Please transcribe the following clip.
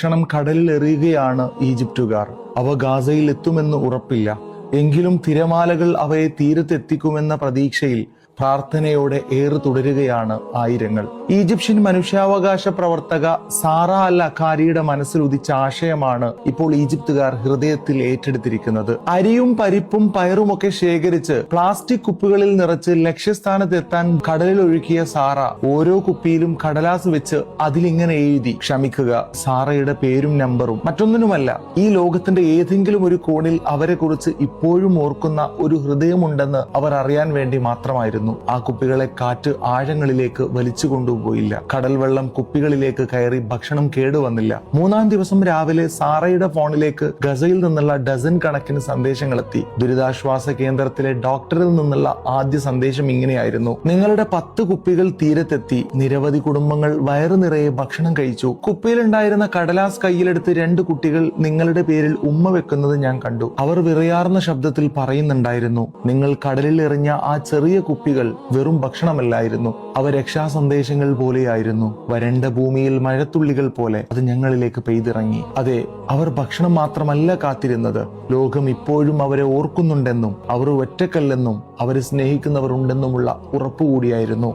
ഭക്ഷണം കടലിൽ എറിയുകയാണ് ഈജിപ്തുകാർ. അവ ഗാസയിൽ എത്തുമെന്ന് ഉറപ്പില്ല. എങ്കിലും തിരമാലകൾ അവയെ തീരത്തെത്തിക്കുമെന്ന പ്രതീക്ഷയിൽ പ്രാർത്ഥനയോടെ ഏറ് തുടരുകയാണ് ആയിരങ്ങൾ. ഈജിപ്ഷ്യൻ മനുഷ്യാവകാശ പ്രവർത്തക സാറ അൽ അഖാരിയുടെ മനസ്സിൽ ഉദിച്ച ആശയമാണ് ഇപ്പോൾ ഈജിപ്തുകാർ ഹൃദയത്തിൽ ഏറ്റെടുത്തിരിക്കുന്നത്. അരിയും പരിപ്പും പയറുമൊക്കെ ശേഖരിച്ച് പ്ലാസ്റ്റിക് കുപ്പികളിൽ നിറച്ച് ലക്ഷ്യസ്ഥാനത്ത് എത്താൻ കടലിൽ ഒഴുക്കിയ സാറ ഓരോ കുപ്പിയിലും കടലാസ് വെച്ച് അതിലിങ്ങനെ എഴുതി, ക്ഷമിക്കുക, സാറയുടെ പേരും നമ്പറും. മറ്റൊന്നിനുമല്ല, ഈ ലോകത്തിന്റെ ഏതെങ്കിലും ഒരു കോണിൽ അവരെ കുറിച്ച് ഇപ്പോഴും ഓർക്കുന്ന ഒരു ഹൃദയമുണ്ടെന്ന് അവർ അറിയാൻ വേണ്ടി മാത്രമായിരുന്നു. ആ കുപ്പികളെ കാറ്റ് ആഴങ്ങളിലേക്ക് വലിച്ചു കൊണ്ടുപോയില്ല. കടൽ വെള്ളം കുപ്പികളിലേക്ക് കയറി ഭക്ഷണം കേടുവന്നില്ല. 3-ാം ദിവസം രാവിലെ സാറയുടെ ഫോണിലേക്ക് ഗസയിൽ നിന്നുള്ള ഡസൻ കണക്കിന് സന്ദേശങ്ങൾ എത്തി. ദുരിതാശ്വാസ കേന്ദ്രത്തിലെ ഡോക്ടറിൽ നിന്നുള്ള ആദ്യ സന്ദേശം ഇങ്ങനെയായിരുന്നു: നിങ്ങളുടെ 10 കുപ്പികൾ തീരത്തെത്തി. നിരവധി കുടുംബങ്ങൾ വയറു നിറയെ ഭക്ഷണം കഴിച്ചു. കുപ്പിയിലുണ്ടായിരുന്ന കടലാസ് കയ്യിലെടുത്ത് 2 കുട്ടികൾ നിങ്ങളുടെ പേരിൽ ഉമ്മ വെക്കുന്നത് ഞാൻ കണ്ടു. അവർ വിറയാർന്ന ശബ്ദത്തിൽ പറയുന്നുണ്ടായിരുന്നു, നിങ്ങൾ കടലിൽ എറിഞ്ഞ ആ ചെറിയ കുപ്പികൾ വെറും ഭക്ഷണമല്ലായിരുന്നു, അവ രക്ഷാസന്ദേശങ്ങൾ പോലെയായിരുന്നു. വരണ്ട ഭൂമിയിൽ മഴത്തുള്ളികൾ പോലെ അത് ഞങ്ങളിലേക്ക് പെയ്തിറങ്ങി. അതെ, അവർ ഭക്ഷണം മാത്രമല്ല കാത്തിരുന്നത്, ലോകം ഇപ്പോഴും അവരെ ഓർക്കുന്നുണ്ടെന്നും അവർ ഒറ്റക്കല്ലെന്നും അവരെ സ്നേഹിക്കുന്നവർ ഉണ്ടെന്നുമുള്ള ഉറപ്പുകൂടിയായിരുന്നു.